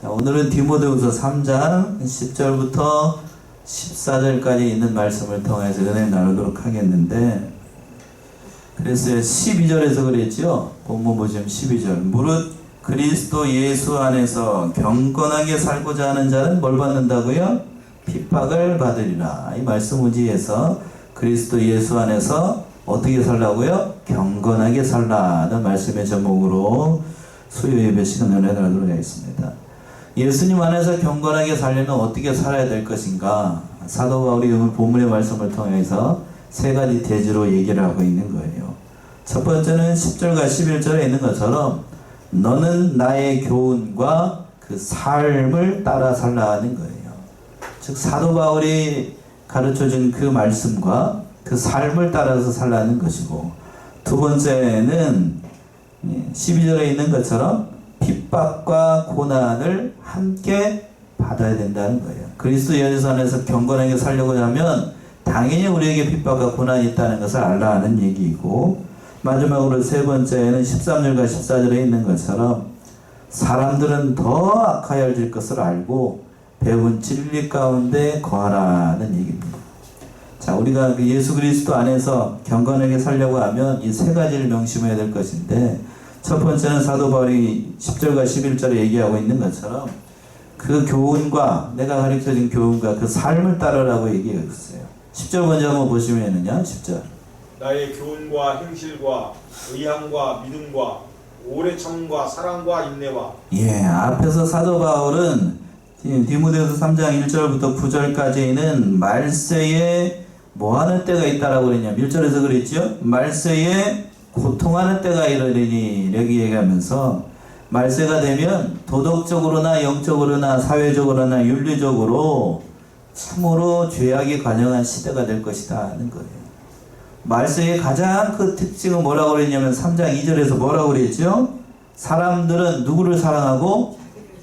자, 오늘은 디모데후서 3장 10절부터 14절까지 있는 말씀을 통해서 은혜 나누도록 하겠는데, 그래서 12절에서 그랬죠. 본문 보시면 12절. 무릇 그리스도 예수 안에서 경건하게 살고자 하는 자는 뭘 받는다고요? 핍박을 받으리라. 이 말씀 의지에서 그리스도 예수 안에서 어떻게 살라고요? 경건하게 살라는 말씀의 제목으로 수요 예배 시간 은혜 나누도록 하겠습니다. 예수님 안에서 경건하게 살려면 어떻게 살아야 될 것인가? 사도 바울이 오늘 본문의 말씀을 통해서 세 가지 대지로 얘기를 하고 있는 거예요. 첫 번째는 10절과 11절에 있는 것처럼 너는 나의 교훈과 그 삶을 따라 살라는 거예요. 즉 사도 바울이 가르쳐준 그 말씀과 그 삶을 따라서 살라는 것이고, 두 번째는 12절에 있는 것처럼 핍박과 고난을 함께 받아야 된다는 거예요. 그리스도 예수 안에서 경건하게 살려고 하면 당연히 우리에게 핍박과 고난이 있다는 것을 알라는 얘기이고, 마지막으로 세 번째는 13절과 14절에 있는 것처럼 사람들은 더 악하여질 것을 알고 배운 진리 가운데 거하라는 얘기입니다. 자, 우리가 그 예수 그리스도 안에서 경건하게 살려고 하면 이 세 가지를 명심해야 될 것인데, 첫 번째는 사도 바울이 10절과 11절에 얘기하고 있는 것처럼 그 교훈과, 내가 가르쳐준 교훈과 그 삶을 따르라고 얘기했어요. 10절 먼저 한번 보시면은요, 10절. 나의 교훈과 행실과 의향과 믿음과 오래 참과 사랑과 인내와. 예, 앞에서 사도 바울은 디모데후서 3장 1절부터 9절까지는 말세에 뭐 하는 때가 있다라고 그랬냐. 1절에서 그랬죠. 말세에 고통하는 때가 이르리니 이렇게 얘기하면서, 말세가 되면 도덕적으로나 영적으로나 사회적으로나 윤리적으로 참으로 죄악이 관영한 시대가 될 것이다 하는 거예요. 말세의 가장 큰 특징은 뭐라고 그랬냐면 3장 2절에서 뭐라고 그랬죠? 사람들은 누구를 사랑하고?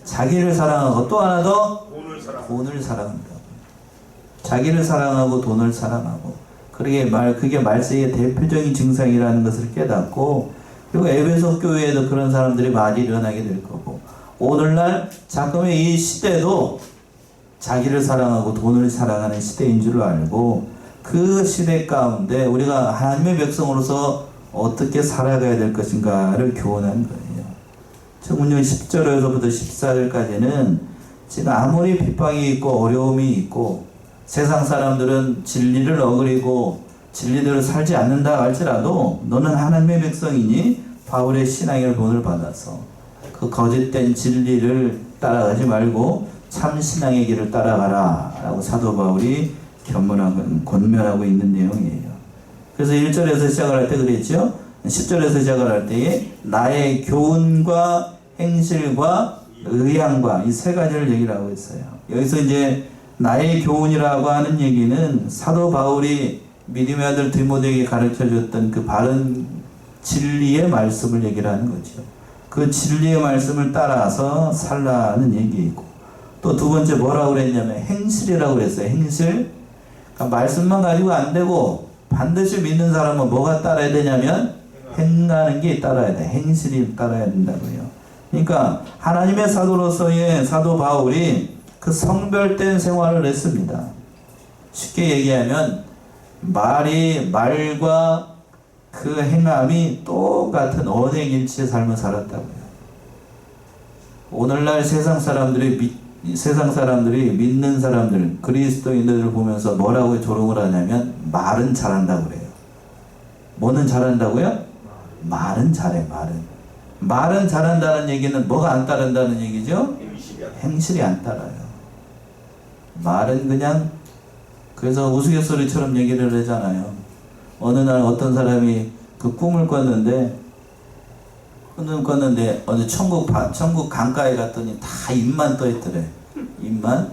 자기를 사랑하고, 또 하나 더? 돈을 사랑한다. 자기를 사랑하고 돈을 사랑하고. 그게 말세의 대표적인 증상이라는 것을 깨닫고, 그리고 에베소 교회에도 그런 사람들이 많이 일어나게 될 거고, 오늘날 자금의 이 시대도 자기를 사랑하고 돈을 사랑하는 시대인 줄 알고, 그 시대 가운데 우리가 하나님의 백성으로서 어떻게 살아가야 될 것인가를 교훈한 거예요. 청문yon 10절에서부터 14절까지는 지금 아무리 핍박이 있고 어려움이 있고 세상 사람들은 진리를 어그리고 진리대로 살지 않는다 할지라도 너는 하나님의 백성이니 바울의 신앙의 본을 받아서 그 거짓된 진리를 따라가지 말고 참 신앙의 길을 따라가라 라고 사도 바울이 권면하고 있는 내용이에요. 그래서 1절에서 시작을 할 때 그랬죠. 10절에서 시작을 할 때에 나의 교훈과 행실과 의향과 이 세 가지를 얘기를 하고 있어요. 여기서 이제 나의 교훈이라고 하는 얘기는 사도 바울이 믿음의 아들 디모데에게 가르쳐줬던 그 바른 진리의 말씀을 얘기를 하는 거죠. 그 진리의 말씀을 따라서 살라는 얘기이고, 또 두 번째 뭐라고 그랬냐면 행실이라고 그랬어요. 행실. 그러니까 말씀만 가지고 안 되고 반드시 믿는 사람은 뭐가 따라야 되냐면 행하는 게 따라야 돼. 행실이 따라야 된다고요. 그러니까 하나님의 사도로서의 사도 바울이 그 성별된 생활을 했습니다. 쉽게 얘기하면 말과 그 행함이 똑같은 언행일치의 삶을 살았다고요. 오늘날 세상 사람들이 믿는 사람들, 그리스도인들을 보면서 뭐라고 조롱을 하냐면 말은 잘한다고 그래요. 뭐는 잘한다고요? 말은 잘해, 말은 잘한다는 얘기는 뭐가 안 따른다는 얘기죠? 행실이 안 따라요. 말은 그냥, 그래서 우스갯소리처럼 얘기를 하잖아요. 어느 날 어떤 사람이 그 꿈을 꿨는데 어느 천국 강가에 갔더니 다 입만 떠 있더래. 입만.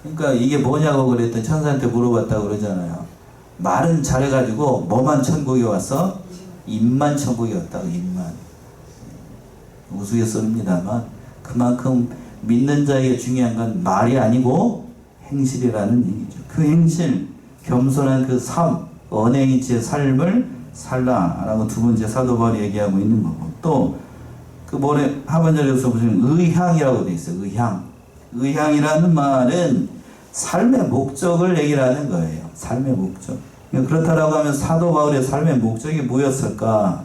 그러니까 이게 뭐냐고 그랬더니 천사한테 물어봤다고 그러잖아요. 말은 잘해가지고 뭐만 천국에 왔어? 입만 천국에 왔다고. 입만. 우스갯소리입니다만 그만큼 믿는 자에게 중요한 건 말이 아니고 행실이라는 얘기죠. 그 행실, 겸손한 그 삶, 언행일치의 삶을 살라라고 두 번째 사도 바울이 얘기하고 있는 거고, 또 그 뭐래 하반절에서 보시면 의향이라고 돼 있어요. 의향. 의향이라는 말은 삶의 목적을 얘기를 하는 거예요. 삶의 목적. 그렇다라고 하면 사도 바울의 삶의 목적이 뭐였을까?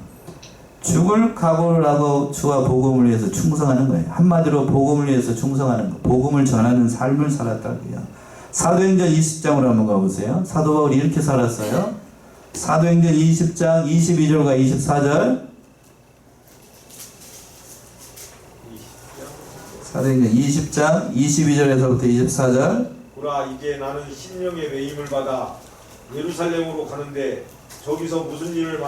죽을 각오를 하고 주와 복음을 위해서 충성하는 거예요. 한마디로 복음을 위해서 충성하는 거. 복음을 전하는 삶을 살았다고요. 사도행전 20장으로 한번 가보세요. 사도 바울이 이렇게 살았어요. 사도행전 20장 22절과 24절. 사도행전 20장 22절에서부터 24절. 보라, 이제 나는 심령의 매임을 받아 예루살렘으로 가는데 저기서 무슨 일을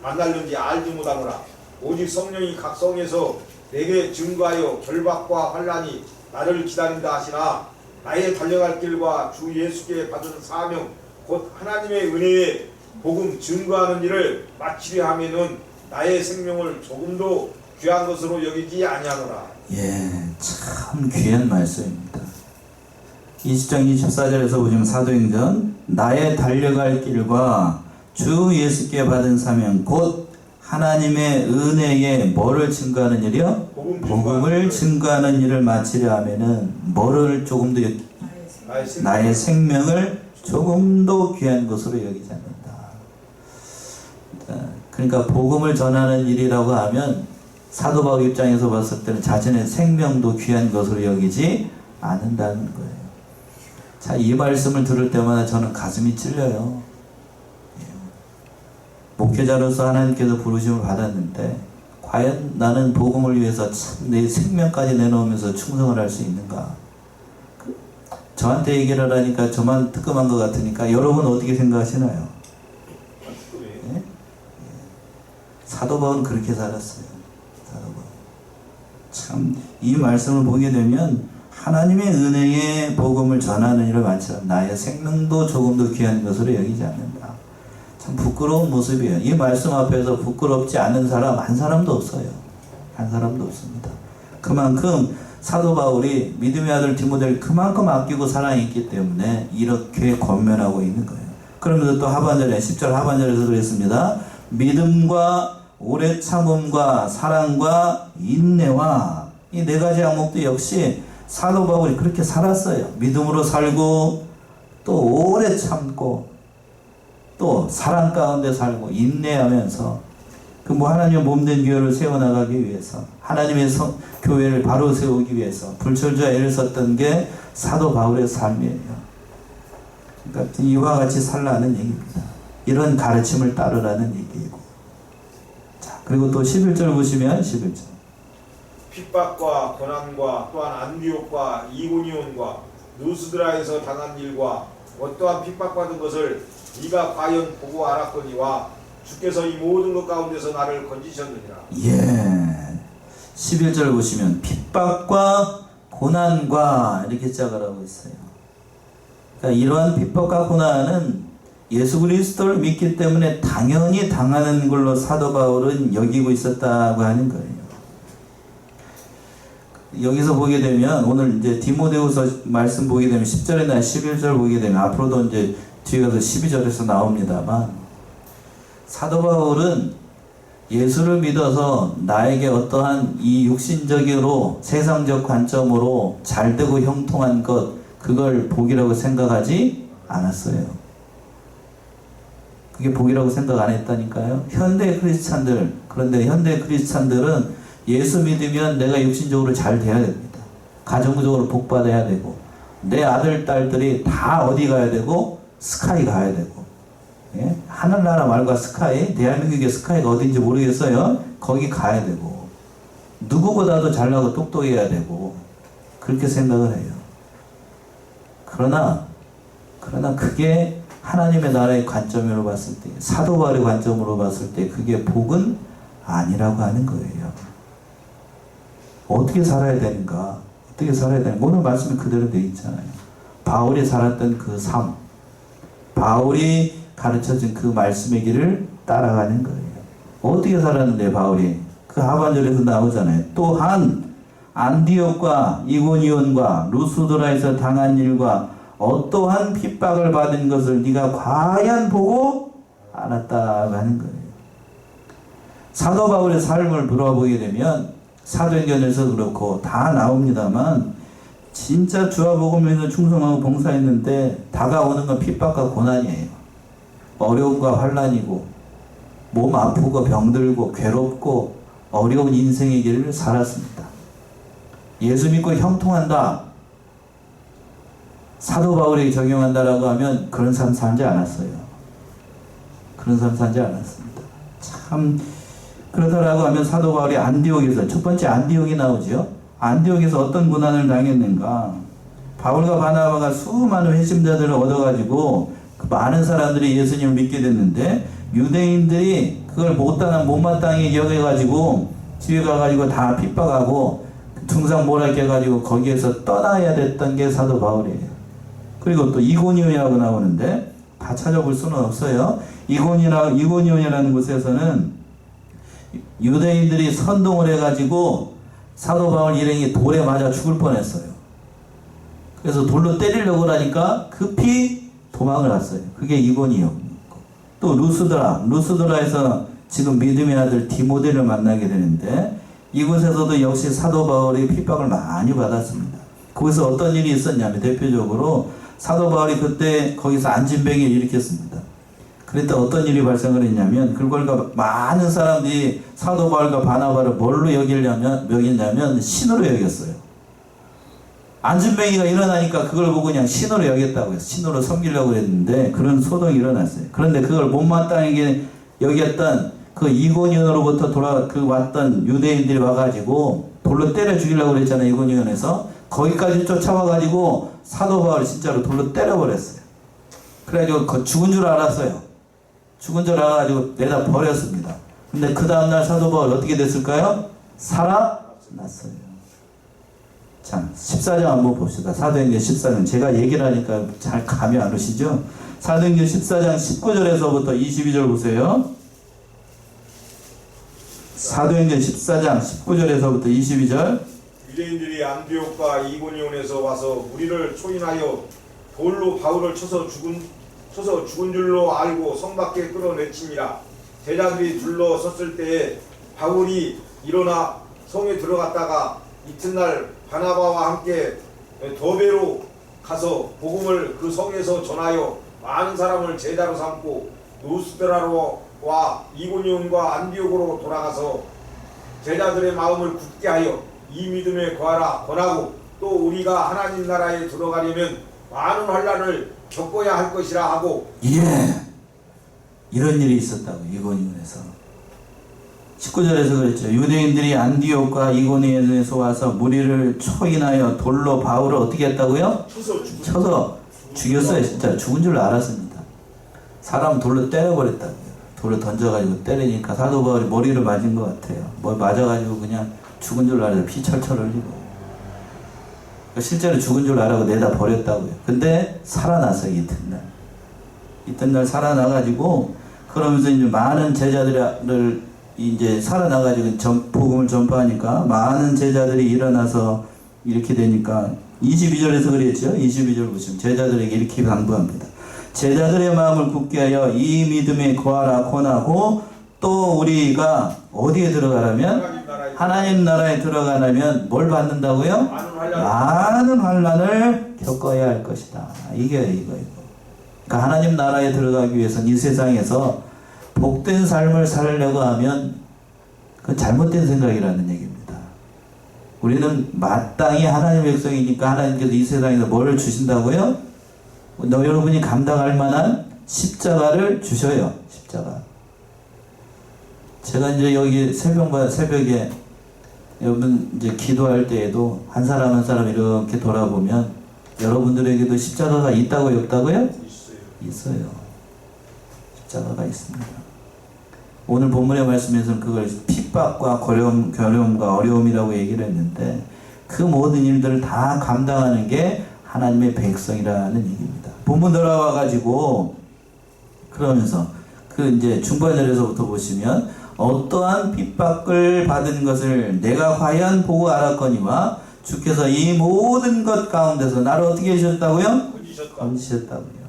만날는지 알지 못하노라. 오직 성령이 각 성에서 내게 증거하여 결박과 환난이 나를 기다린다 하시나 나의 달려갈 길과 주 예수께 받은 사명 곧 하나님의 은혜의 복음 증거하는 일을 마치려 하면은 나의 생명을 조금도 귀한 것으로 여기지 아니하노라. 예, 참 귀한 말씀입니다. 20장 24절에서 보시면 사도행전 나의 달려갈 길과 주 예수께 받은 사명 곧 하나님의 은혜에 뭐를 증거하는 일이요? 복음을 증거하는 일을 마치려 하면은 뭐를 조금 더 나의 생명을 조금 더 귀한 것으로 여기지 않는다. 그러니까 복음을 전하는 일이라고 하면 사도 바울 입장에서 봤을 때는 자신의 생명도 귀한 것으로 여기지 않는다는 거예요. 자, 이 말씀을 들을 때마다 저는 가슴이 찔려요. 목회자로서 하나님께서 부르심을 받았는데 과연 나는 복음을 위해서 참 내 생명까지 내놓으면서 충성을 할 수 있는가? 저한테 얘기를 하니까 저만 뜨끔한 것 같으니까 여러분 어떻게 생각하시나요? 네? 사도 바울은 그렇게 살았어요. 사도 바울. 참 이 말씀을 보게 되면 하나님의 은혜의 복음을 전하는 일을 마치라 나의 생명도 조금도 귀한 것으로 여기지 않는다. 참 부끄러운 모습이에요. 이 말씀 앞에서 부끄럽지 않은 사람 한 사람도 없어요. 한 사람도 없습니다. 그만큼 사도 바울이 믿음의 아들 디모데를 그만큼 아끼고 사랑했기 때문에 이렇게 권면하고 있는 거예요. 그러면서 또 하반절에 10절 하반절에서 그랬습니다. 믿음과 오래 참음과 사랑과 인내와 이 네 가지 항목도 역시 사도 바울이 그렇게 살았어요. 믿음으로 살고 또 오래 참고 또 사랑 가운데 살고 인내하면서 그 뭐 하나님의 몸된 교회를 세워나가기 위해서 하나님의 교회를 바로 세우기 위해서 불철주야 애를 썼던 게 사도 바울의 삶이에요. 그러니까 이와 같이 살라는 얘기입니다. 이런 가르침을 따르라는 얘기이고. 자, 그리고 또 11절 보시면 11절. 핍박과 고난과 또한 안디옥과 이고니온과 누스드라에서 당한 일과 어떠한 핍박받은 것을 네가 과연 보고 알았거니와 주께서 이 모든 것 가운데서 나를 건지셨느니라. 예. 11절 보시면 핍박과 고난과 이렇게 시작을 하고 있어요. 그러니까 이러한 핍박과 고난은 예수 그리스도를 믿기 때문에 당연히 당하는 걸로 사도 바울은 여기고 있었다고 하는 거예요. 여기서 보게 되면 오늘 이제 디모데후서 말씀 보게 되면 10절이나 11절 보게 되면 앞으로도 이제 뒤에 가서 12절에서 나옵니다만 사도 바울은 예수를 믿어서 나에게 어떠한 이 육신적으로 세상적 관점으로 잘되고 형통한 것 그걸 복이라고 생각하지 않았어요. 그게 복이라고 생각 안 했다니까요. 현대 크리스찬들 그런데 현대 크리스찬들은 예수 믿으면 내가 육신적으로 잘 돼야 됩니다. 가정적으로 복 받아야 되고 내 아들 딸들이 다 어디 가야 되고 스카이 가야 되고 예? 하늘나라 말과 스카이 대한민국의 스카이가 어딘지 모르겠어요. 거기 가야 되고 누구보다도 잘나고 똑똑해야 되고 그렇게 생각을 해요. 그러나 그게 하나님의 나라의 관점으로 봤을 때 사도 바울의 관점으로 봤을 때 그게 복은 아니라고 하는 거예요. 어떻게 살아야 되는가? 어떻게 살아야 되는가? 오늘 말씀이 그대로 되어 있잖아요. 바울이 살았던 그 삶, 바울이 가르쳐준 그 말씀의 길을 따라가는 거예요. 어떻게 살았는데 바울이? 그 하반절에서 나오잖아요. 또한 안디옥과 이고니온과 루스드라에서 당한 일과 어떠한 핍박을 받은 것을 네가 과연 보고 알았다고 하는 거예요. 사도 바울의 삶을 물어보게 되면 사도행전에서 그렇고 다 나옵니다만 진짜 주와 복음에서 충성하고 봉사했는데 다가오는 건 핍박과 고난이에요. 어려움과 환난이고 몸 아프고 병들고 괴롭고 어려운 인생의 길을 살았습니다. 예수 믿고 형통한다. 사도 바울에게 적용한다라고 하면 그런 삶 살지 않았어요. 그런 삶 살지 않았습니다. 참 그러더라고 하면 사도 바울이 안디옥에서 첫 번째 안디옥이 나오죠. 안디옥에서 어떤 고난을 당했는가. 바울과 바나바가 수많은 회심자들을 얻어가지고 그 많은 사람들이 예수님을 믿게 됐는데 유대인들이 그걸 못마땅히 여겨가지고 집에 가가지고 다 핍박하고 중상모략 해가지고 거기에서 떠나야 됐던 게 사도 바울이에요. 그리고 또 이고니온이라고 나오는데 다 찾아볼 수는 없어요. 이고니온이라는 곳에서는 유대인들이 선동을 해가지고 사도 바울 일행이 돌에 맞아 죽을 뻔했어요. 그래서 돌로 때리려고 하니까 급히 도망을 갔어요. 그게 이고니온. 또 루스드라에서 지금 믿음의 아들 디모데를 만나게 되는데 이곳에서도 역시 사도 바울이 핍박을 많이 받았습니다. 거기서 어떤 일이 있었냐면 대표적으로 사도 바울이 그때 거기서 안진뱅이를 일으켰습니다. 그랬다 어떤 일이 발생을 했냐면 그걸과 많은 사람들이 사도 바울과 바나바를 뭘로 여겼냐면 신으로 여겼어요. 안진뱅이가 일어나니까 그걸 보고 그냥 신으로 여겼다고 해서 신으로 섬기려고 했는데 그런 소동이 일어났어요. 그런데 그걸 못마땅하게 여겼던 그 이고니온으로부터 왔던 유대인들이 와가지고 돌로 때려 죽이려고 그랬잖아요. 이고니온에서 거기까지 쫓아와가지고 사도 바울을 진짜로 돌로 때려버렸어요. 그래가지고 죽은 줄 알았어요. 죽은 줄 알아가지고 내다 버렸습니다. 근데 그 다음날 사도 바울 어떻게 됐을까요? 살아났어요. 자, 14장 한번 봅시다. 사도행전 14장. 제가 얘기를 하니까 잘 감이 안 오시죠? 사도행전 14장 19절에서부터 22절 보세요. 사도행전 14장 19절에서부터 22절. 유대인들이 안디옥과 이고니온에서 와서 우리를 초인하여 돌로 바울을 쳐서 죽은 줄로 알고 성 밖에 끌어내치니라. 제자들이 둘러섰을 때에 바울이 일어나 성에 들어갔다가 이튿날 바나바와 함께 더베로 가서 복음을 그 성에서 전하여 많은 사람을 제자로 삼고 루스드라와 이고니온과 안디옥으로 돌아가서 제자들의 마음을 굳게 하여 이 믿음에 거하라 권하고 또 우리가 하나님 나라에 들어가려면 많은 환난을 겪어야 할 것이라 하고. 예, 이런 일이 있었다고. 이고니온에서 19절에서 그랬죠. 유대인들이 안디옥과 이고니온에서 와서 무리를 초인하여 돌로 바울을 어떻게 했다고요? 쳐서 죽였어요. 진짜 죽은 줄 알았습니다. 사람 돌로 때려버렸다고요. 돌을 던져가지고 때리니까 사도 바울이 머리를 맞은 것 같아요. 뭐 맞아가지고 그냥 죽은 줄 알아서 피 철철 흘리고 실제로 죽은 줄 알아고 내다 버렸다고요. 근데 살아났어요. 이튿날 살아나가지고 그러면서 이제 많은 제자들을 이제 살아나가지고 복음을 전파하니까 많은 제자들이 일어나서 이렇게 되니까 22절에서 그랬죠. 22절 보시면 제자들에게 이렇게 당부합니다. 제자들의 마음을 굳게 하여 이 믿음에 거하라 권하고 또 우리가 어디에 들어가라면 하나님 나라에 들어가려면 뭘 받는다고요? 많은 환난을 겪어야 할 것이다. 이게 이거. 그러니까 하나님 나라에 들어가기 위해서는 이 세상에서 복된 삶을 살려고 하면 그건 잘못된 생각이라는 얘기입니다. 우리는 마땅히 하나님 백성이니까 하나님께서 이 세상에서 뭘 주신다고요? 여러분이 감당할 만한 십자가를 주셔요. 십자가. 제가 이제 여기 새벽에 여러분 이제 기도할 때에도 한 사람 한 사람 이렇게 돌아보면 여러분들에게도 십자가가 있다고요, 없다고요? 있어요. 십자가가 있습니다. 오늘 본문의 말씀에서는 그걸 핍박과 괴로움과 어려움이라고 얘기를 했는데 그 모든 일들을 다 감당하는 게 하나님의 백성이라는 얘기입니다. 본문 돌아와가지고 그러면서 그 이제 중반절에서부터 보시면 어떠한 핍박을 받은 것을 내가 과연 보고 알았거니와 주께서 이 모든 것 가운데서 나를 어떻게 해주셨다고요? 건지셨다고요.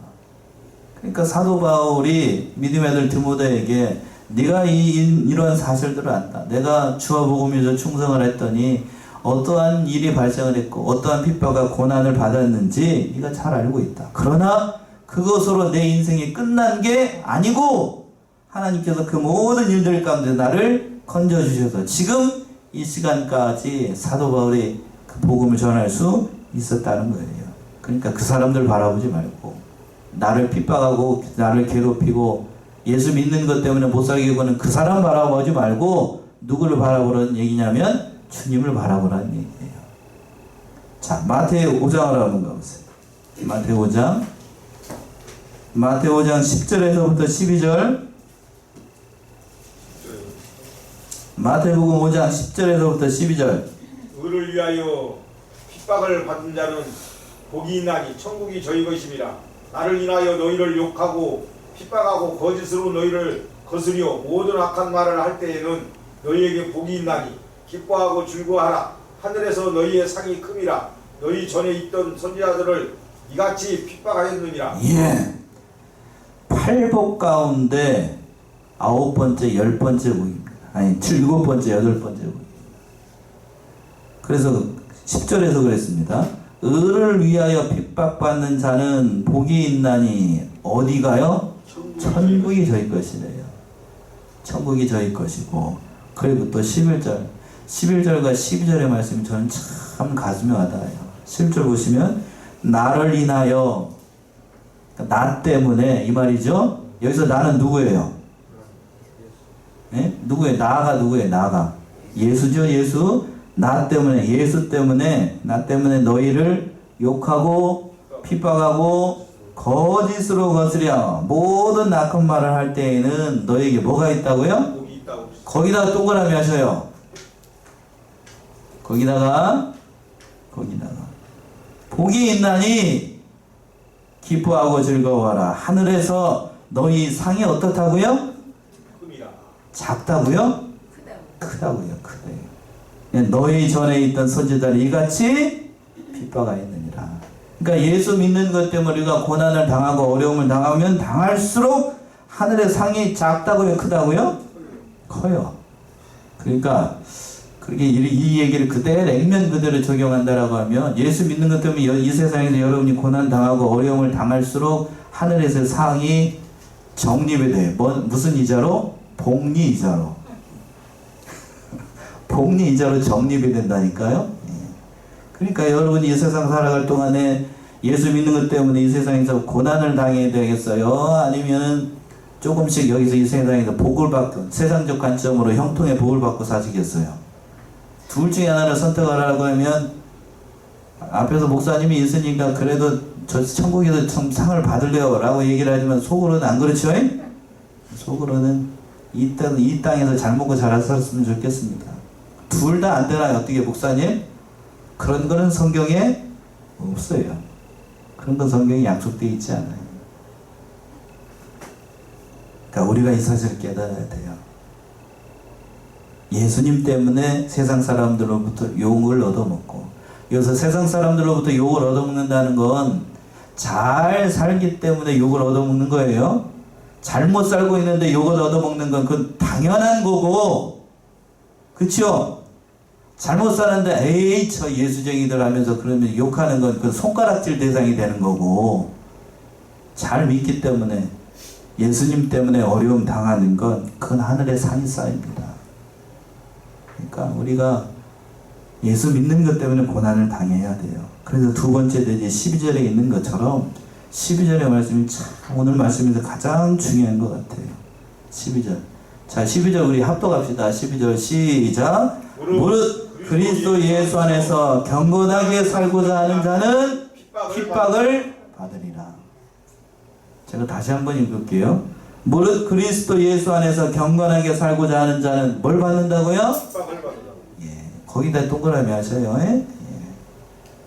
그러니까 사도 바울이 믿음의 아들 디모데에게 네가 이러한 사실들을 안다. 내가 주와 복음에서 충성을 했더니 어떠한 일이 발생을 했고 어떠한 핍박과 고난을 받았는지 네가 잘 알고 있다. 그러나 그것으로 내 인생이 끝난 게 아니고 하나님께서 그 모든 일들 가운데 나를 건져주셔서 지금 이 시간까지 사도 바울이 그 복음을 전할 수 있었다는 거예요. 그러니까 그 사람들 바라보지 말고 나를 핍박하고 나를 괴롭히고 예수 믿는 것 때문에 못 살게 하는 그 사람 바라보지 말고 누구를 바라보라는 얘기냐면 주님을 바라보라는 얘기예요. 자, 마태오 5장을 한번 가보세요. 마태오 5장 10절에서부터 12절. 마태복음 5장 10절에서부터 12절. 의를 위하여 핍박을 받은 자는 복이 있나니 천국이 저희 것임이라. 나를 인하여 너희를 욕하고 핍박하고 거짓으로 너희를 거스려 모든 악한 말을 할 때에는 너희에게 복이 있나니 기뻐하고 즐거워하라. 하늘에서 너희의 상이 큼이라. 너희 전에 있던 선지자들을 이같이 핍박하였느니라. 예. 8복 가운데 9번째, 10번째 복입니다. 아니 7번째, 8번째 복입니다. 그래서 10절에서 그랬습니다. 의를 위하여 핍박받는 자는 복이 있나니 어디가요? 천국이 저희 것이래요. 천국이 저희 것이고. 그리고 또 11절과 12절의 말씀이 저는 참 가슴에 와닿아요. 11절 보시면 나를 인하여, 나 때문에 이 말이죠. 여기서 나는 누구예요? 네? 누구예요? 나가 누구예요? 나가 예수죠. 예수. 나 때문에, 예수 때문에, 나 때문에 너희를 욕하고 핍박하고 거짓으로 거스려 모든 악한 말을 할 때에는 너에게 뭐가 있다고요? 복이 있다고. 거기다가 동그라미 하셔요. 거기다가 복이 있나니 기뻐하고 즐거워하라. 하늘에서 너희 상이 어떻다고요? 큼이라. 작다고요? 크다고요. 크대요. 너희 전에 있던 선지자들이 이같이 핍박하였느니라. 그러니까 예수 믿는 것 때문에 우리가 고난을 당하고 어려움을 당하면 당할수록 하늘의 상이 작다고요? 크다고요? 커요. 그러니까 그렇게 이 얘기를 그대로 액면 그대로 적용한다라고 하면 예수 믿는 것 때문에 이 세상에서 여러분이 고난 당하고 어려움을 당할수록 하늘에서 상이 적립이 돼요. 무슨 이자로? 복리 이자로. 복리 이자로 적립이 된다니까요. 그러니까 여러분이 이 세상 살아갈 동안에 예수 믿는 것 때문에 이 세상에서 고난을 당해야 되겠어요? 아니면 조금씩 여기서 이 세상에서 복을 받고 세상적 관점으로 형통의 복을 받고 사시겠어요? 둘 중에 하나를 선택하라고 하면 앞에서 목사님이 있으니까 그래도 저 천국에서 좀 상을 받을래요 라고 얘기를 하지만 속으로는 안 그렇죠? 속으로는 이 땅에서 잘 먹고 잘 살았으면 좋겠습니다. 둘 다 안 되나요? 어떻게 목사님? 그런 거는 성경에 없어요. 그런 건 성경에 약속되어 있지 않아요. 그러니까 우리가 이 사실을 깨달아야 돼요. 예수님 때문에 세상 사람들로부터 욕을 얻어먹고, 여기서 세상 사람들로부터 욕을 얻어먹는다는 건 잘 살기 때문에 욕을 얻어먹는 거예요. 잘못 살고 있는데 욕을 얻어먹는 건 그건 당연한 거고, 그쵸? 잘못 사는데 에이 저 예수쟁이들 하면서 그러면 욕하는 건 그 손가락질 대상이 되는 거고, 잘 믿기 때문에 예수님 때문에 어려움 당하는 건 그건 하늘의 상이 쌓입니다. 그러니까 우리가 예수 믿는 것 때문에 고난을 당해야 돼요. 그래서 두 번째 대지 12절에 있는 것처럼 12절의 말씀이 참 오늘 말씀에서 가장 중요한 것 같아요. 12절. 자, 12절 우리 합독합시다. 12절 시작. 무릇 그리스도 예수 안에서 경건하게 살고자 하는 자는 핍박을 받으리라. 제가 다시 한번 읽을게요. 무릇 그리스도 예수 안에서 경건하게 살고자 하는 자는 뭘 받는다고요? 핍박을 받는다. 예, 거기다 동그라미 하셔요. 예?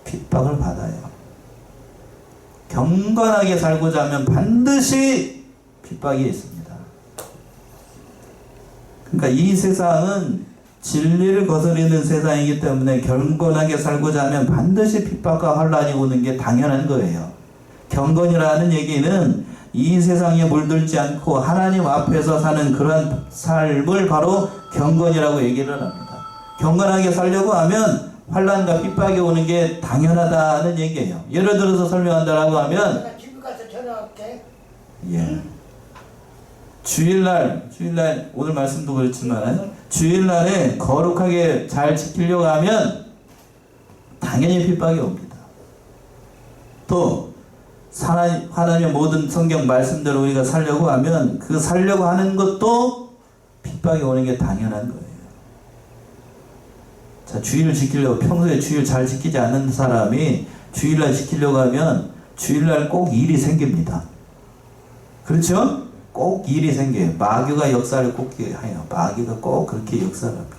핍박을 받아요. 경건하게 살고자 하면 반드시 핍박이 있습니다. 그러니까 이 세상은 진리를 거스르는 세상이기 때문에 경건하게 살고자 하면 반드시 핍박과 환란이 오는 게 당연한 거예요. 경건이라는 얘기는 이 세상에 물들지 않고 하나님 앞에서 사는 그러한 삶을 바로 경건이라고 얘기를 합니다. 경건하게 살려고 하면 환난과 핍박이 오는 게 당연하다는 얘기예요. 예를 들어서 설명한다라고 하면 내가 집에 가서 전화할게. 예. 주일날 오늘 말씀도 그렇지만 주일날에 거룩하게 잘 지키려고 하면 당연히 핍박이 옵니다. 또 하나님의 모든 성경 말씀대로 우리가 살려고 하면 그 살려고 하는 것도 핍박이 오는 게 당연한 거예요. 자, 주일을 지키려고 평소에 주일 잘 지키지 않는 사람이 주일날 지키려고 하면 주일날 꼭 일이 생깁니다. 그렇죠? 꼭 일이 생겨요. 마귀가 역사를 꼭 해요. 마귀가 꼭 그렇게 역사를 합니다.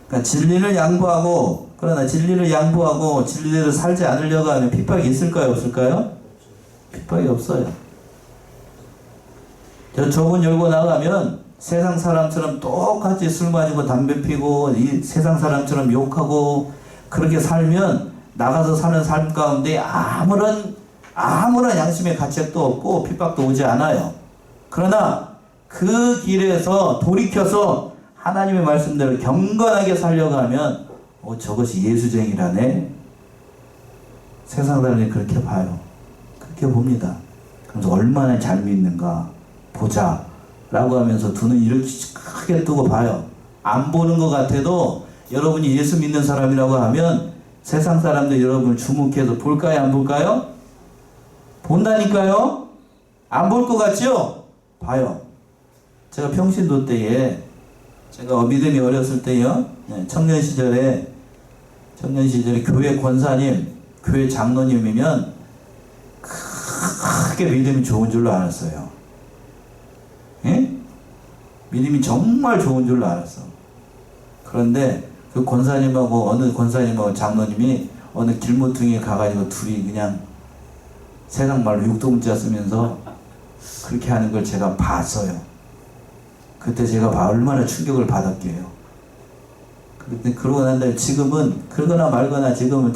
그러니까 진리를 양보하고, 그러나 진리를 양보하고 진리대로 살지 않으려고 하면 핍박이 있을까요? 없을까요? 핍박이 없어요. 저 좁은 열고 나가면 세상 사람처럼 똑같이 술 마시고 담배 피고 이 세상 사람처럼 욕하고 그렇게 살면 나가서 사는 삶 가운데 아무런 양심의 가책도 없고 핍박도 오지 않아요. 그러나 그 길에서 돌이켜서 하나님의 말씀대로 경건하게 살려고 하면 저것이 예수쟁이라네. 세상 사람들이 그렇게 봐요. 그렇게 봅니다. 그래서 얼마나 잘 믿는가 보자 라고 하면서 두 눈 이렇게 크게 뜨고 봐요. 안 보는 것 같아도 여러분이 예수 믿는 사람이라고 하면 세상 사람들 여러분을 주목해서 볼까요? 안 볼까요? 본다니까요? 안 볼 것 같죠? 봐요. 제가 평신도 때에 제가 믿음이 어렸을 때요, 청년 시절에 교회 권사님, 교회 장로님이면 크게 믿음이 좋은 줄로 알았어요. 예? 믿음이 정말 좋은 줄로 알았어. 그런데 그 권사님하고 어느 권사님하고 장로님이 어느 길모퉁이에 가가지고 둘이 그냥 세상 말로 육도문자 쓰면서 그렇게 하는 걸 제가 봤어요. 그때 제가 얼마나 충격을 받았게요. 근데 그러고 난 다음에 지금은 그러거나 말거나 지금은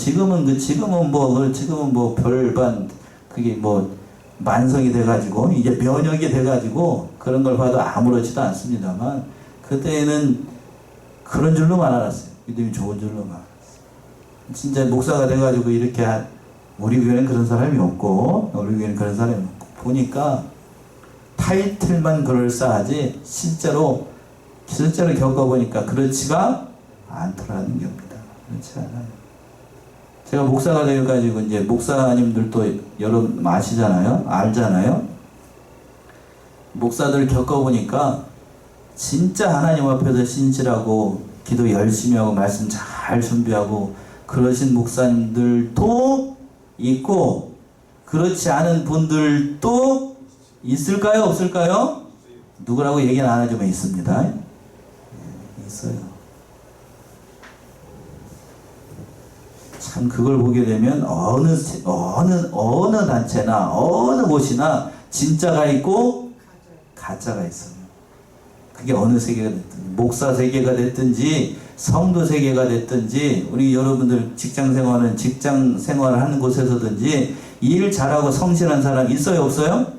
뭐 별반 그게 뭐 만성이 돼가지고 이제 면역이 돼가지고 그런 걸 봐도 아무렇지도 않습니다만 그때는 그런 줄로만 알았어요. 믿음이 좋은 줄로만 알았어요. 진짜 목사가 돼가지고 이렇게 우리 교회는 그런 사람이 없고 우리 교회는 그런 사람이 없고 보니까 타이틀만 그럴싸하지 실제로 겪어보니까 그렇지가 않더라는 겁니다. 그렇지 않아요. 제가 목사가 되어가지고 이제 목사님들도 여러분 아시잖아요. 알잖아요. 목사들 겪어보니까 진짜 하나님 앞에서 신실하고 기도 열심히 하고 말씀 잘 준비하고 그러신 목사님들도 있고 그렇지 않은 분들도 있을까요? 없을까요? 누구라고 얘기는 안 하지만 있습니다. 있어요. 참 그걸 보게 되면 어느 단체나 어느 곳이나 진짜가 있고 가짜가 있어요. 그게 어느 세계가 됐든지 목사 세계가 됐든지 성도 세계가 됐든지 우리 여러분들 직장 생활을 하는 곳에서든지 일 잘하고 성실한 사람 있어요? 없어요?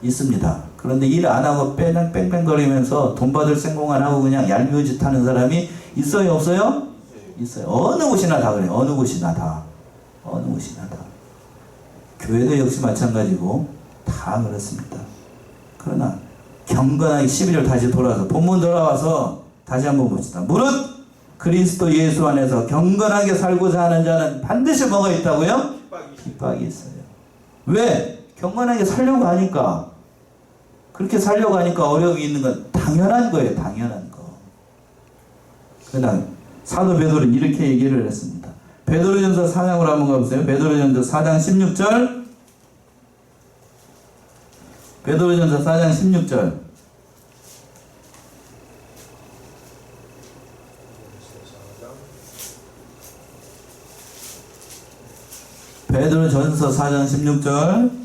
있습니다. 그런데 일 안 하고 뺑뺑거리면서 돈 받을 생각만 하고 그냥 얄미운 짓 하는 사람이 있어요? 없어요? 있어요. 어느 곳이나 다 그래요. 어느 곳이나 다. 교회도 역시 마찬가지고 다 그렇습니다. 그러나 경건하게 11월 다시 돌아와서 본문 돌아와서 다시 한번 봅시다. 무릇 그리스도 예수 안에서 경건하게 살고자 하는 자는 반드시 뭐가 있다고요? 핍박이 있어요. 왜? 경건하게 살려고 하니까. 그렇게 살려고 하니까 어려움이 있는 건 당연한 거예요. 당연한 거. 그러나 사도 베드로는 이렇게 얘기를 했습니다. 베드로전서 4장으로 한번 가보세요. 베드로전서 4장 16절. 베드로전서 4장 16절. 베드로전서 4장 16절.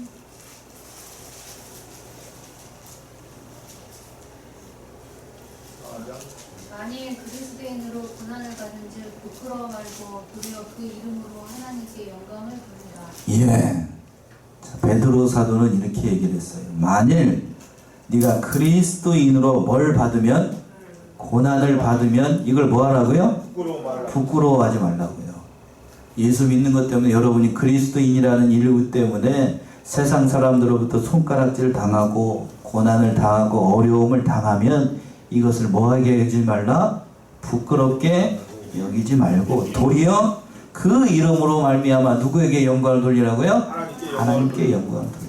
만일 그리스도인으로 고난을 받은즉 부끄러워 말고 도리어 그 이름으로 하나님께 영광을 돌리라. 예. 자, 베드로 사도는 이렇게 얘기를 했어요. 만일 네가 그리스도인으로 뭘 받으면, 고난을 받으면 이걸 뭐 하라고요? 부끄러워하지 말라고요. 예수 믿는 것 때문에 여러분이 그리스도인이라는 이유 때문에 세상 사람들로부터 손가락질 당하고 고난을 당하고 어려움을 당하면 이것을 뭐하게 하지 말라? 부끄럽게 여기지 말고 도리어 그 이름으로 말미암아 누구에게 영광을 돌리라고요? 하나님께 영광을 돌리라.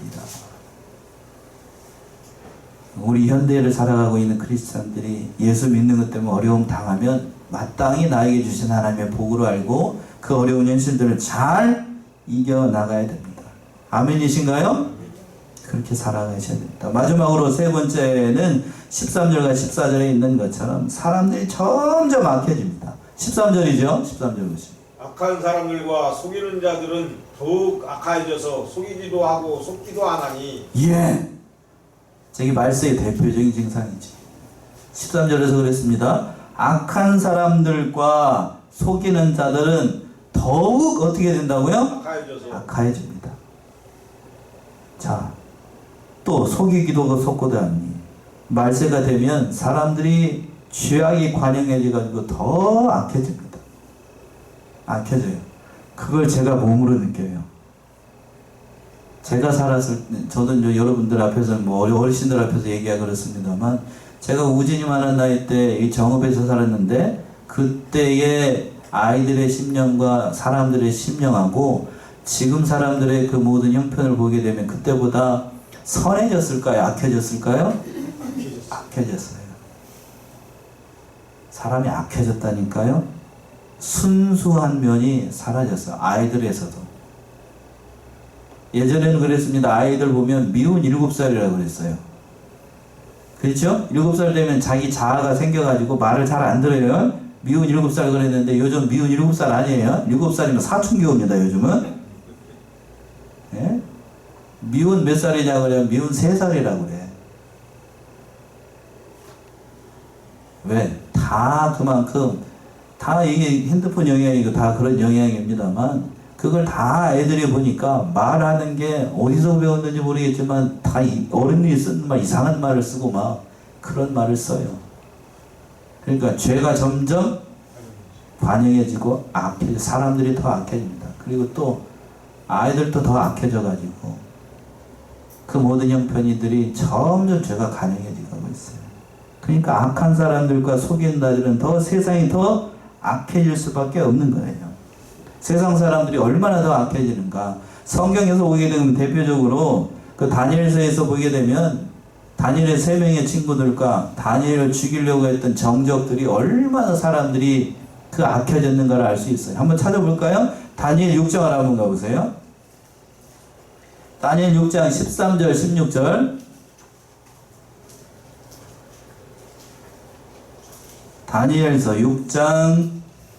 우리 현대를 살아가고 있는 크리스찬들이 예수 믿는 것 때문에 어려움 당하면 마땅히 나에게 주신 하나님의 복으로 알고 그 어려운 현실들을 잘 이겨나가야 됩니다. 아멘이신가요? 그렇게 살아가셔야 됩니다. 마지막으로 세 번째는 13절과 14절에 있는 것처럼 사람들이 점점 악해집니다. 13절이죠? 13절 보시죠. 악한 사람들과 속이는 자들은 더욱 악해져서 속이기도 하고 속기도 하나니. 예. 저기 말세의 대표적인 증상이지. 13절에서 그랬습니다. 악한 사람들과 속이는 자들은 더욱 어떻게 된다고요? 악해집니다. 자, 또 속이기도 속고도 하니 말세가 되면 사람들이 죄악이 관영해져가지고 더 악해집니다. 악해져요. 그걸 제가 몸으로 느껴요. 제가 살았을 때, 저도 이제 여러분들 앞에서 어르신들 앞에서 얘기하고 그렇습니다만, 제가 우진이 많은 나이 때 이 정읍에서 살았는데 그때의 아이들의 심령과 사람들의 심령하고 지금 사람들의 그 모든 형편을 보게 되면 그때보다 선해졌을까요? 악해졌을까요? 악해졌어요. 사람이 악해졌다니까요. 순수한 면이 사라졌어요. 아이들에서도. 예전에는 그랬습니다. 아이들 보면 미운 7살이라고 그랬어요. 그렇죠? 7살 되면 자기 자아가 생겨가지고 말을 잘 안 들어요. 미운 7살 그랬는데 요즘 미운 7살 아니에요. 7살이면 사춘기입니다. 요즘은. 예? 미운 몇 살이냐 그래요? 미운 3살이라고 그래. 왜? 다 그만큼 다 이게 핸드폰 영향이고 다 그런 영향입니다만 그걸 다 애들이 보니까 말하는 게 어디서 배웠는지 모르겠지만 다 어른들이 쓰는 말 이상한 말을 쓰고 막 그런 말을 써요. 그러니까 죄가 점점 관영해지고 악해져, 사람들이 더 악해집니다. 그리고 또 아이들도 더 악해져가지고 그 모든 형편이들이 점점 죄가 관영해지고 있어요. 그러니까 악한 사람들과 속이는 자들은 더 세상이 더 악해질 수밖에 없는 거예요. 세상 사람들이 얼마나 더 악해지는가. 성경에서 보게 되면 대표적으로 그 다니엘서에서 보게 되면 다니엘의 3명의 친구들과 다니엘을 죽이려고 했던 정적들이 얼마나 사람들이 그 악해졌는가를 알 수 있어요. 한번 찾아볼까요? 다니엘 6장을 한번 가보세요. 다니엘 6장 13절 16절. 다니엘서 6장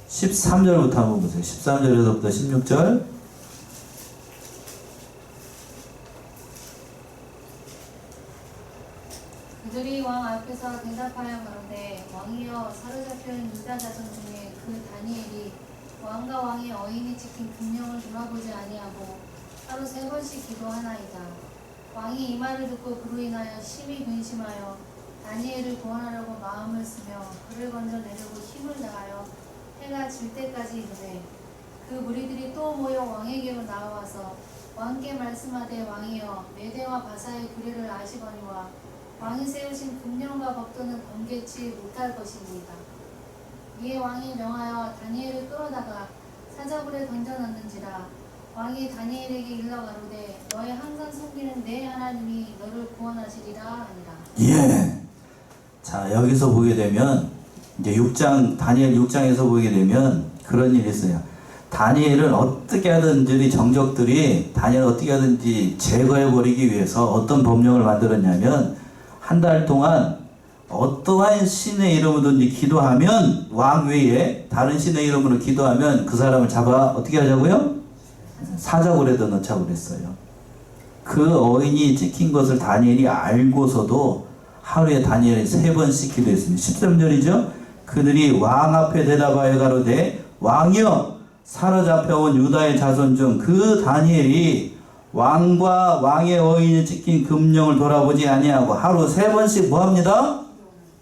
13절부터 한번 보세요. 13절에서부터 16절. 그들이 왕 앞에서 대답하여 가로되 왕이여 사로잡힌 유다 자손 중에 그 다니엘이 왕과 왕의 어인이 지킨 금령을 돌아보지 아니하고 하루 3번씩 기도하나이다. 왕이 이 말을 듣고 그로 인하여 심히 근심하여 다니엘을 구원하려고 마음을 쓰며 그를 건져내려고 힘을 다하여 해가 질 때까지 이르되 그 무리들이 또 모여 왕에게로 나와서 왕께 말씀하되 왕이여 메대와 바사의 규례를 아시거니와 왕이 세우신 금령과 법도는 번개치 못할 것입니다. 이에 왕이 명하여 다니엘을 끌어다가 사자굴에 던져넣는지라. 왕이 다니엘에게 일러 가로되 너의 항상 섬기는 내 하나님이 너를 구원하시리라 하니라. 예. 자, 여기서 보게 되면 이제 6장 다니엘 6장에서 보게 되면 그런 일이 있어요. 다니엘을 어떻게 하든지 정적들이 다니엘을 어떻게 하든지 제거해 버리기 위해서 어떤 법령을 만들었냐면 한 달 동안 어떠한 신의 이름으로든지 기도하면 왕 외에 다른 신의 이름으로 기도하면 그 사람을 잡아 어떻게 하자고요? 사자굴에다 넣자고 그랬어요. 그 어인이 찍힌 것을 다니엘이 알고서도 하루에 다니엘이 3번씩 기도했습니다. 13절이죠. 그들이 왕 앞에 대답하여 가로되 왕이여 사로잡혀온 유다의 자손 중 그 다니엘이 왕과 왕의 어인이 찍힌 금령을 돌아보지 아니하고 하루 3번씩 뭐합니다?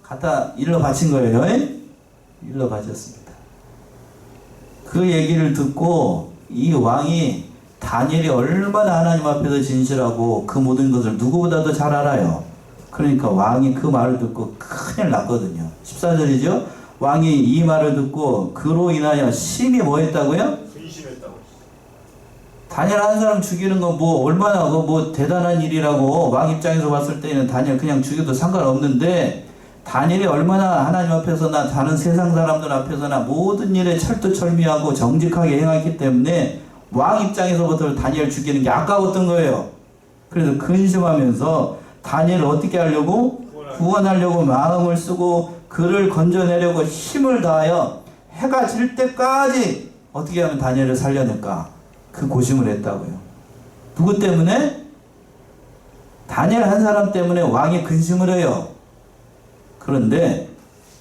갖다 일러 바친 거예요. 일러 바쳤습니다. 그 얘기를 듣고 이 왕이 다니엘이 얼마나 하나님 앞에서 진실하고 그 모든 것을 누구보다도 잘 알아요. 그러니까 왕이 그 말을 듣고 큰일 났거든요. 14절이죠. 왕이 이 말을 듣고 그로 인하여 심히 뭐 했다고요? 근심했다고. 다니엘 한 사람 죽이는 건 뭐 얼마나 뭐 대단한 일이라고 왕 입장에서 봤을 때는 다니엘 그냥 죽여도 상관없는데 다니엘이 얼마나 하나님 앞에서나 다른 세상 사람들 앞에서나 모든 일에 철두철미하고 정직하게 행했기 때문에 왕 입장에서부터 다니엘 죽이는 게 아까웠던 거예요. 그래서 근심하면서 다니엘을 어떻게 하려고? 구원하려고 마음을 쓰고 그를 건져내려고 힘을 다하여 해가 질 때까지 어떻게 하면 다니엘을 살려낼까? 그 고심을 했다고요. 누구 때문에? 다니엘 한 사람 때문에 왕이 근심을 해요. 근데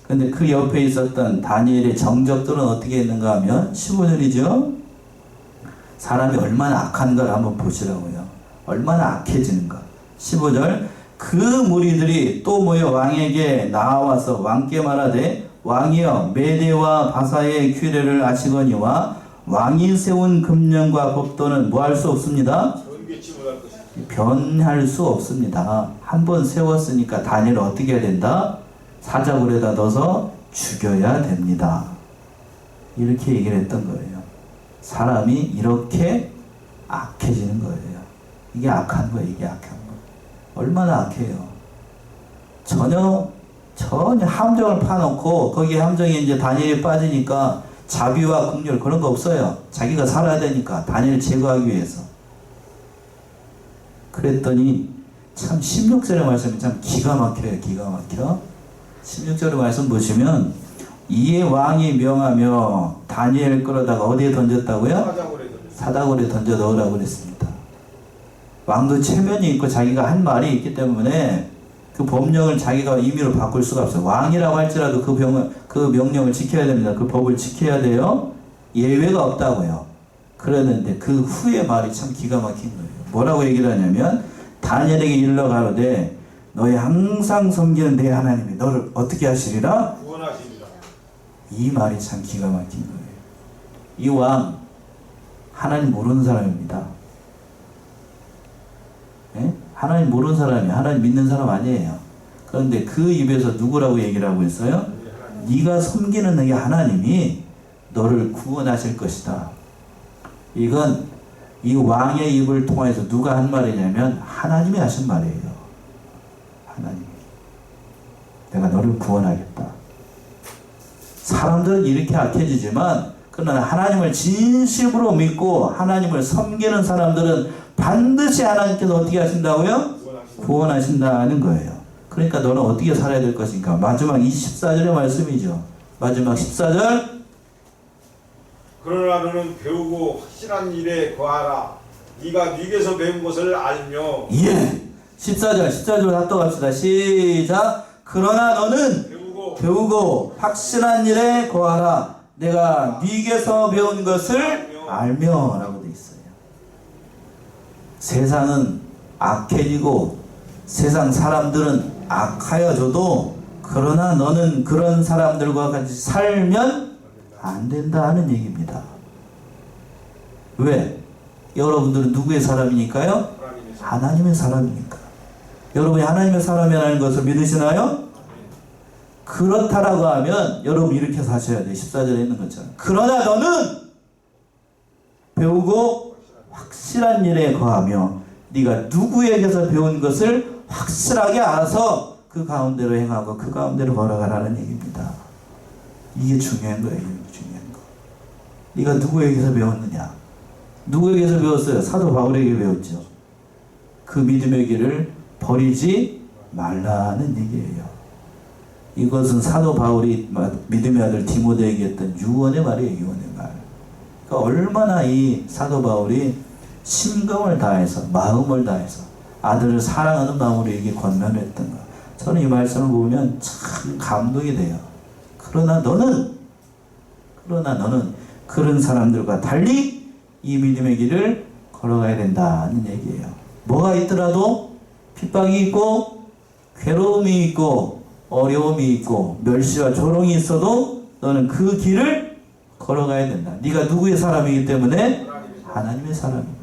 그 옆에 있었던 다니엘의 정적들은 어떻게 했는가 하면 15절이죠. 사람이 얼마나 악한가를 한번 보시라고요. 얼마나 악해지는가. 15절 그 무리들이 또 모여 왕에게 나와서 왕께 말하되 왕이여 메대와 바사의 규례를 아시거니와 왕이 세운 금령과 법도는 뭐 할 수 없습니다. 변개치 못할 것이다. 변할 수 없습니다. 한번 세웠으니까 다니엘을 어떻게 해야 된다? 사자굴에다 넣어서 죽여야 됩니다. 이렇게 얘기를 했던 거예요. 사람이 이렇게 악해지는 거예요. 이게 악한 거예요. 이게 악한 거. 얼마나 악해요. 전혀 함정을 파놓고 거기에 함정에 이제 다니엘이 빠지니까 자비와 긍휼 그런 거 없어요. 자기가 살아야 되니까 다니엘을 제거하기 위해서. 그랬더니 참 16절의 말씀이 참 기가 막혀요. 기가 막혀. 16절의 말씀 보시면 이에 왕이 명하며 다니엘을 끌어다가 어디에 던졌다고요? 사다굴에 던져 넣으라고 그랬습니다. 왕도 체면이 있고 자기가 한 말이 있기 때문에 그 법령을 자기가 임의로 바꿀 수가 없어요. 왕이라고 할지라도 그 명령을 지켜야 됩니다. 그 법을 지켜야 돼요. 예외가 없다고요. 그랬는데 그 후의 말이 참 기가 막힌 거예요. 뭐라고 얘기를 하냐면 다니엘에게 일러 가로되 너희 항상 섬기는 내 하나님이 너를 어떻게 하시리라? 구원하시리라. 이 말이 참 기가 막힌 거예요. 이 왕 하나님 모르는 사람입니다. 예? 하나님 모르는 사람이 하나님 믿는 사람 아니에요. 그런데 그 입에서 누구라고 얘기를 하고 있어요? 네가 섬기는 이 하나님이 너를 구원하실 것이다. 이건 이 왕의 입을 통해서 누가 한 말이냐면 하나님이 하신 말이에요. 하나님이. 내가 너를 구원하겠다. 사람들은 이렇게 악해지지만 그러나 하나님을 진심으로 믿고 하나님을 섬기는 사람들은 반드시 하나님께서 어떻게 하신다고요? 구원하신다는 거예요. 그러니까 너는 어떻게 살아야 될 것인가? 마지막 24절의 말씀이죠. 마지막 14절 그러나 너는 배우고 확실한 일에 거하라. 네가 미개에서 배운 것을 알며. 예. 14절 합독 합시다. 시작. 그러나 너는 배우고 확실한 일에 거하라. 내가 네게서 배운 것을 알며 라고 되어 있어요. 세상은 악해지고 세상 사람들은 악하여져도 그러나 너는 그런 사람들과 같이 살면 안 된다 하는 얘기입니다. 왜? 여러분들은 누구의 사람이니까요? 하나님의 사람이니까. 여러분이 하나님의 사람이라는 것을 믿으시나요? 그렇다라고 하면 여러분 이렇게 사셔야 돼요. 14절에 있는 것처럼. 그러나 너는 배우고 확실한 일에 거하며 네가 누구에게서 배운 것을 확실하게 알아서 그 가운데로 행하고 그 가운데로 걸어가라는 얘기입니다. 이게 중요한 거예요. 중요한 거. 네가 누구에게서 배웠느냐? 누구에게서 배웠어요? 사도 바울에게 배웠죠. 그 믿음의 길을 버리지 말라는 얘기예요. 이것은 사도 바울이 믿음의 아들 디모데에게 했던 유언의 말이에요. 유언의 말. 그러니까 얼마나 이 사도 바울이 심금을 다해서 마음을 다해서 아들을 사랑하는 마음으로 이게 권면했던가. 저는 이 말씀을 보면 참 감동이 돼요. 그러나 너는 그런 사람들과 달리 이 믿음의 길을 걸어가야 된다는 얘기예요. 뭐가 있더라도 핍박이 있고 괴로움이 있고 어려움이 있고 멸시와 조롱이 있어도 너는 그 길을 걸어가야 된다. 네가 누구의 사람이기 때문에 하나님의 사람입니다.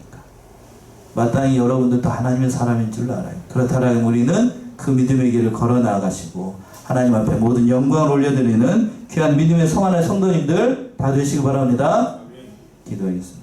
마땅히 여러분들도 하나님의 사람인 줄 알아요. 그렇다면 우리는 그 믿음의 길을 걸어 나가시고 하나님 앞에 모든 영광을 올려드리는 귀한 믿음의 성환의 성도님들 다 되시기 바랍니다. 기도하겠습니다.